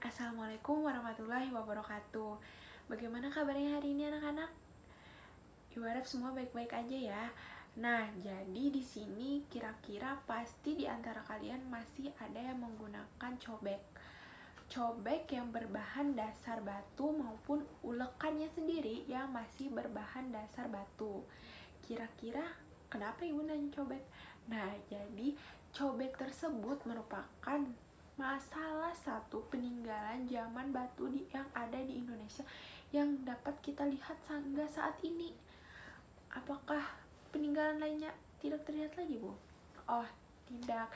Assalamualaikum warahmatullahi wabarakatuh. Bagaimana kabarnya hari ini anak-anak? Ibu harap semua baik-baik aja ya. Nah, jadi di sini kira-kira pasti di antara kalian masih ada yang menggunakan cobek. Cobek yang berbahan dasar batu maupun ulekannya sendiri yang masih berbahan dasar batu. Kira-kira kenapa ibu nanya cobek? Nah, jadi cobek tersebut merupakan salah satu peninggalan zaman batu yang ada di Indonesia yang dapat kita lihat hingga saat ini. Apakah peninggalan lainnya tidak terlihat lagi, Bu? Oh, tidak.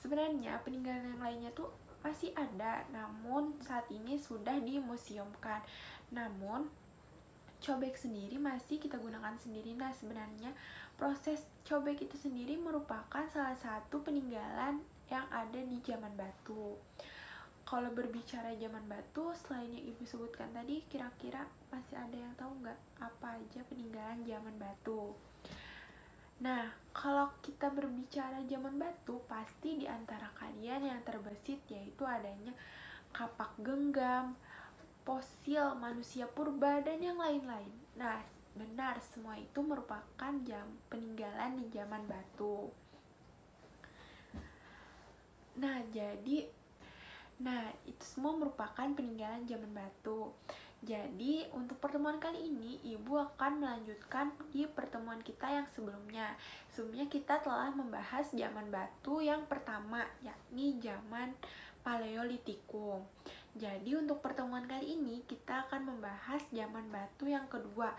Sebenarnya peninggalan yang lainnya tuh masih ada, namun saat ini sudah dimuseumkan. Namun cobek sendiri masih kita gunakan sendiri. Nah, sebenarnya proses cobek itu sendiri merupakan salah satu peninggalan yang ada di zaman batu. Kalau berbicara zaman batu, selain yang ibu sebutkan tadi, kira-kira masih ada yang tahu nggak apa aja peninggalan zaman batu? Nah, kalau kita berbicara zaman batu, pasti di antara kalian yang terbesit yaitu adanya kapak genggam, fosil manusia purba, dan yang lain-lain. Nah, benar, semua itu merupakan peninggalan di zaman batu. Nah, itu semua merupakan peninggalan zaman batu. Jadi, untuk pertemuan kali ini, Ibu akan melanjutkan di pertemuan kita yang sebelumnya. Sebelumnya kita telah membahas zaman batu yang pertama, yakni zaman Paleolitikum. Jadi, untuk pertemuan kali ini, kita akan membahas zaman batu yang kedua.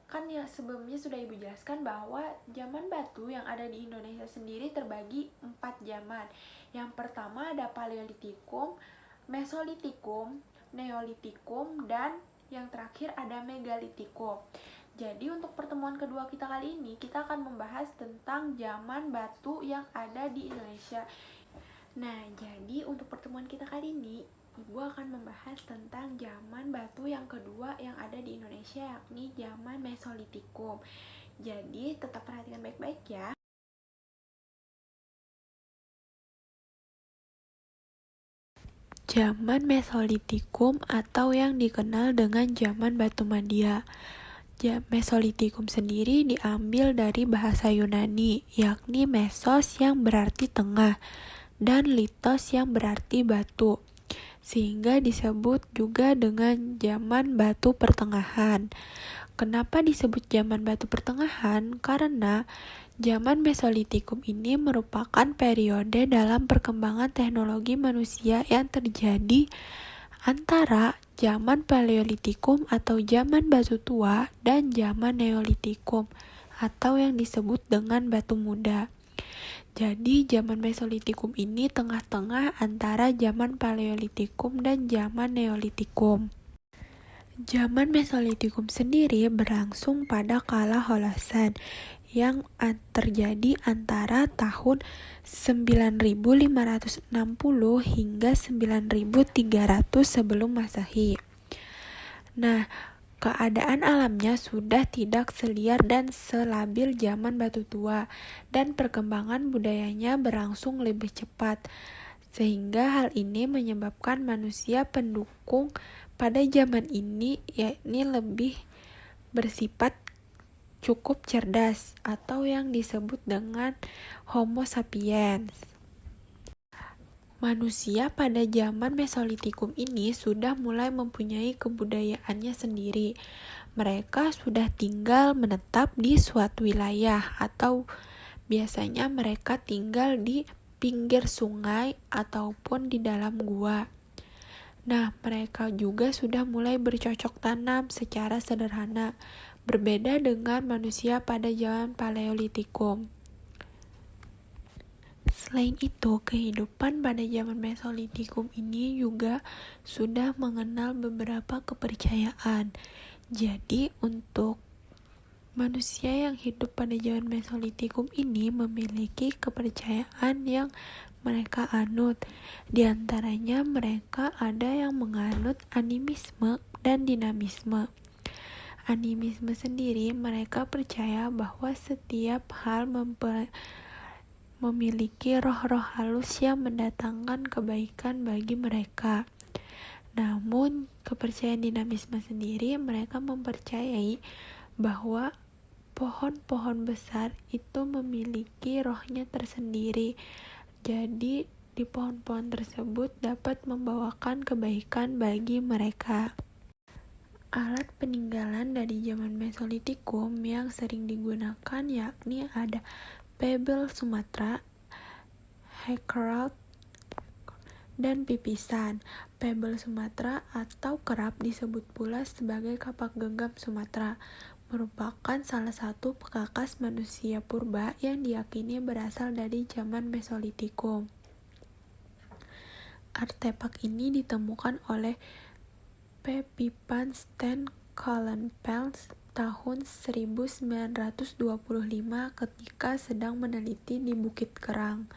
Kan ya sebelumnya sudah Ibu jelaskan bahwa zaman batu yang ada di Indonesia sendiri terbagi 4 zaman. Yang pertama ada Paleolitikum, Mesolitikum, Neolitikum, dan yang terakhir ada Megalitikum. Jadi untuk pertemuan kedua kita kali ini, kita akan membahas tentang zaman batu yang ada di Indonesia. Nah, jadi untuk pertemuan kita kali ini, Ibu akan membahas tentang zaman batu yang kedua yang ada di Indonesia, yakni zaman Mesolitikum. Jadi tetap perhatikan baik-baik ya. Zaman Mesolitikum atau yang dikenal dengan zaman Batu Madia. Mesolitikum sendiri diambil dari bahasa Yunani, yakni mesos yang berarti tengah dan litos yang berarti batu, sehingga disebut juga dengan zaman batu pertengahan. Kenapa disebut zaman batu pertengahan? Karena zaman Mesolitikum ini merupakan periode dalam perkembangan teknologi manusia yang terjadi antara zaman Paleolitikum atau zaman batu tua dan zaman Neolitikum atau yang disebut dengan batu muda. Jadi zaman Mesolitikum ini tengah-tengah antara zaman Paleolitikum dan zaman Neolitikum. Zaman Mesolitikum sendiri berlangsung pada kala Holosan yang terjadi antara tahun 9560 hingga 9300 sebelum Masehi. Nah, keadaan alamnya sudah tidak seliar dan selabil zaman batu tua, dan perkembangan budayanya berlangsung lebih cepat, sehingga hal ini menyebabkan manusia pendukung pada zaman ini yakni lebih bersifat cukup cerdas atau yang disebut dengan Homo sapiens. Manusia pada zaman Mesolitikum ini sudah mulai mempunyai kebudayaannya sendiri. Mereka sudah tinggal menetap di suatu wilayah atau biasanya mereka tinggal di pinggir sungai ataupun di dalam gua. Nah, mereka juga sudah mulai bercocok tanam secara sederhana, berbeda dengan manusia pada zaman Paleolitikum. Selain itu, kehidupan pada zaman Mesolitikum ini juga sudah mengenal beberapa kepercayaan. Jadi, untuk manusia yang hidup pada zaman Mesolitikum ini memiliki kepercayaan yang mereka anut. Di antaranya mereka ada yang menganut animisme dan dinamisme. Animisme sendiri mereka percaya bahwa setiap hal memiliki roh-roh halus yang mendatangkan kebaikan bagi mereka. Namun, kepercayaan dinamisme sendiri, mereka mempercayai bahwa pohon-pohon besar itu memiliki rohnya tersendiri. Jadi, di pohon-pohon tersebut dapat membawakan kebaikan bagi mereka. Alat peninggalan dari zaman Mesolitikum yang sering digunakan yakni ada pebble Sumatera, Hekeralt, dan pipisan. Pebble Sumatera atau kerap disebut pula sebagai kapak genggam Sumatera merupakan salah satu perkakas manusia purba yang diyakini berasal dari zaman Mesolitikum. Artefak ini ditemukan oleh Peppipan Sten Kallenpels tahun 1925 ketika sedang meneliti di Bukit Kerang.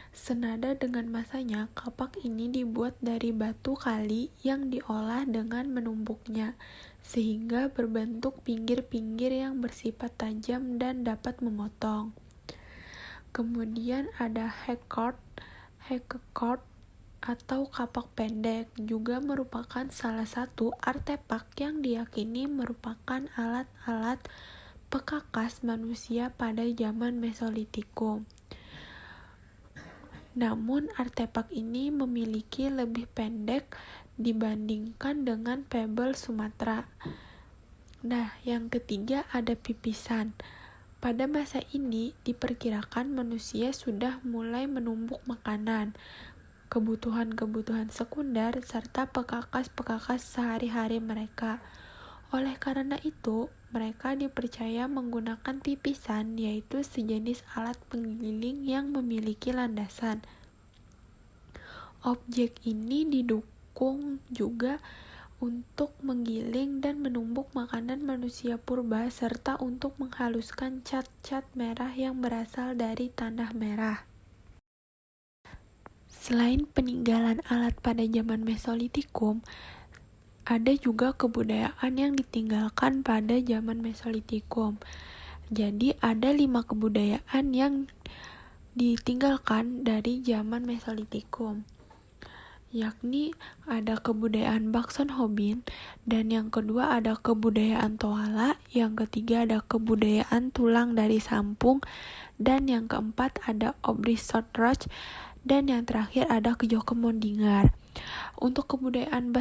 Senada dengan masanya, kapak ini dibuat dari batu kali yang diolah dengan menumbuknya, sehingga berbentuk pinggir-pinggir yang bersifat tajam dan dapat memotong. Kemudian ada Hekord atau kapak pendek, juga merupakan salah satu artefak yang diyakini merupakan alat-alat pekakas manusia pada zaman Mesolitikum. Namun artefak ini memiliki lebih pendek dibandingkan dengan pebble Sumatera. Nah, yang ketiga ada pipisan. Pada masa ini diperkirakan manusia sudah mulai menumbuk makanan, kebutuhan-kebutuhan sekunder, serta pekakas-pekakas sehari-hari mereka. Oleh karena itu, mereka dipercaya menggunakan pipisan, yaitu sejenis alat penggiling yang memiliki landasan. Objek ini didukung juga untuk menggiling dan menumbuk makanan manusia purba, serta untuk menghaluskan cat-cat merah yang berasal dari tanah merah. Selain peninggalan alat pada zaman Mesolitikum, ada juga kebudayaan yang ditinggalkan pada zaman Mesolitikum. Jadi ada 5 kebudayaan yang ditinggalkan dari zaman Mesolitikum, yakni ada kebudayaan Bakson Hobin, dan yang kedua ada kebudayaan Toala, yang ketiga ada kebudayaan tulang dari Sampung, dan yang keempat ada Obristodroch, dan yang terakhir ada Kejokemondingar. Untuk kebudayaan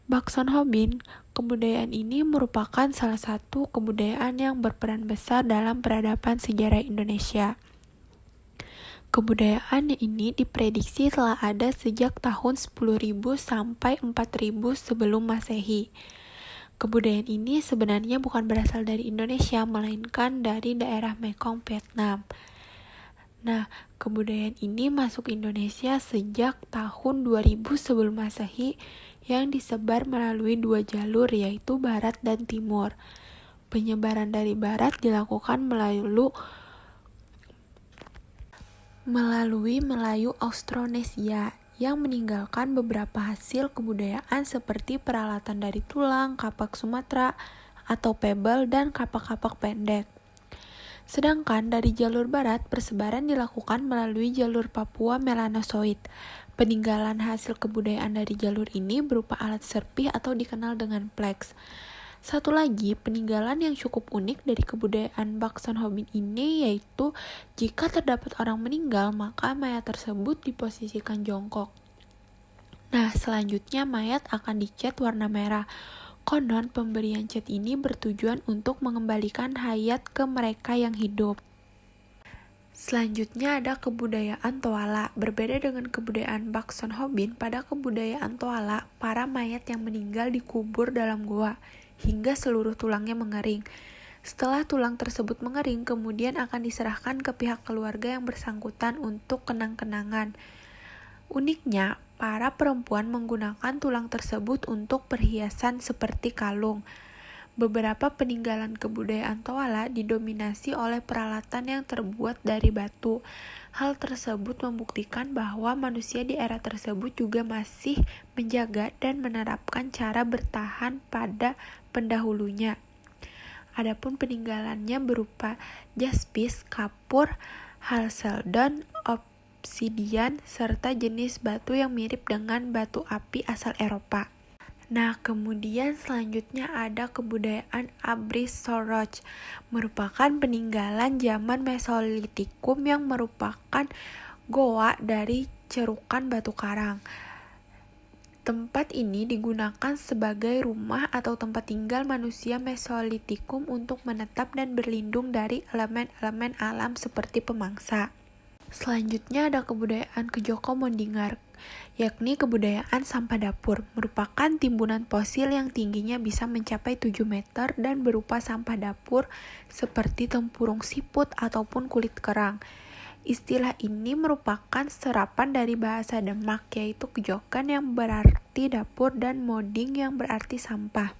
Bakson Hobin, kebudayaan ini merupakan salah satu kebudayaan yang berperan besar dalam peradaban sejarah Indonesia. Kebudayaan ini diprediksi telah ada sejak tahun 10.000 sampai 4.000 sebelum Masehi. Kebudayaan ini sebenarnya bukan berasal dari Indonesia, melainkan dari daerah Mekong, Vietnam. Nah, kebudayaan ini masuk Indonesia sejak tahun 2000 sebelum Masehi yang disebar melalui 2 jalur, yaitu Barat dan Timur. Penyebaran dari Barat dilakukan melalui Melayu Austronesia yang meninggalkan beberapa hasil kebudayaan seperti peralatan dari tulang, kapak Sumatera, atau pebble, dan kapak-kapak pendek. Sedangkan dari jalur barat, persebaran dilakukan melalui jalur Papua Melanosoid. Peninggalan hasil kebudayaan dari jalur ini berupa alat serpih atau dikenal dengan pleks. Satu lagi peninggalan yang cukup unik dari kebudayaan Bakson Hobin ini yaitu jika terdapat orang meninggal, maka mayat tersebut diposisikan jongkok. Nah, selanjutnya mayat akan dicat warna merah. Konon pemberian cat ini bertujuan untuk mengembalikan hayat ke mereka yang hidup. Selanjutnya ada kebudayaan Toala. Berbeda dengan kebudayaan Bakson Hobin, pada kebudayaan Toala, para mayat yang meninggal dikubur dalam gua hingga seluruh tulangnya mengering. Setelah tulang tersebut mengering, kemudian akan diserahkan ke pihak keluarga yang bersangkutan untuk kenang-kenangan. Uniknya, para perempuan menggunakan tulang tersebut untuk perhiasan seperti kalung. Beberapa peninggalan kebudayaan Toala didominasi oleh peralatan yang terbuat dari batu. Hal tersebut membuktikan bahwa manusia di era tersebut juga masih menjaga dan menerapkan cara bertahan pada pendahulunya. Adapun peninggalannya berupa jaspis, kapur, halcedon, obsidian, serta jenis batu yang mirip dengan batu api asal Eropa. Nah, kemudian selanjutnya ada kebudayaan Abrishoroj, merupakan peninggalan zaman Mesolitikum yang merupakan goa dari cerukan batu karang. Tempat ini digunakan sebagai rumah atau tempat tinggal manusia Mesolitikum untuk menetap dan berlindung dari elemen-elemen alam seperti pemangsa. Selanjutnya ada kebudayaan Kejoko Mondingar, yakni kebudayaan sampah dapur, merupakan timbunan fosil yang tingginya bisa mencapai 7 meter dan berupa sampah dapur seperti tempurung siput ataupun kulit kerang. Istilah ini merupakan serapan dari bahasa Demak, yaitu kejokan yang berarti dapur dan moding yang berarti sampah.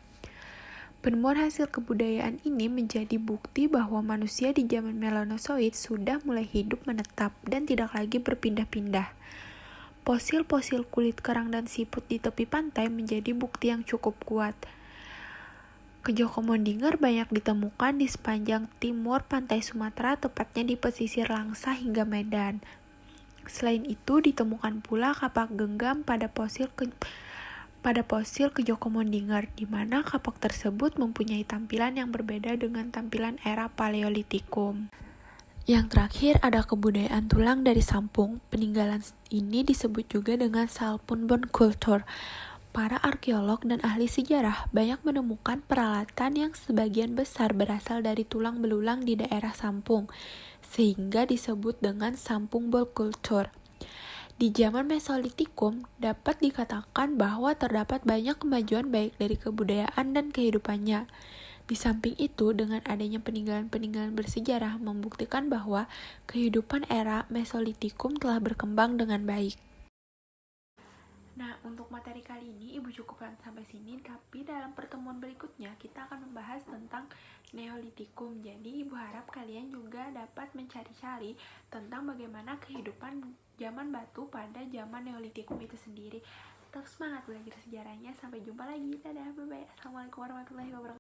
Penemuan hasil kebudayaan ini menjadi bukti bahwa manusia di zaman Melanozoik sudah mulai hidup menetap dan tidak lagi berpindah-pindah. Fosil-fosil kulit kerang dan siput di tepi pantai menjadi bukti yang cukup kuat. Kejoko Mondingar banyak ditemukan di sepanjang timur pantai Sumatera, tepatnya di pesisir Langsa hingga Medan. Selain itu, ditemukan pula kapak genggam pada fosil Kejoko Mondingar, di mana kapak tersebut mempunyai tampilan yang berbeda dengan tampilan era Paleolitikum. Yang terakhir ada kebudayaan tulang dari Sampung. Peninggalan ini disebut juga dengan Salpun Bone Culture. Para arkeolog dan ahli sejarah banyak menemukan peralatan yang sebagian besar berasal dari tulang belulang di daerah Sampung, sehingga disebut dengan Sampung Bone Culture. Di zaman Mesolitikum, dapat dikatakan bahwa terdapat banyak kemajuan baik dari kebudayaan dan kehidupannya. Di samping itu, dengan adanya peninggalan-peninggalan bersejarah membuktikan bahwa kehidupan era Mesolitikum telah berkembang dengan baik. Nah, untuk materi kali ini Ibu cukupkan sampai sini, tapi dalam pertemuan berikutnya kita akan membahas tentang Neolitikum. Jadi Ibu harap kalian juga dapat mencari-cari tentang bagaimana kehidupan zaman batu pada zaman Neolitikum itu sendiri. Tetap semangat belajar sejarahnya. Sampai jumpa lagi. Dadah, bye-bye. Assalamualaikum warahmatullahi wabarakatuh.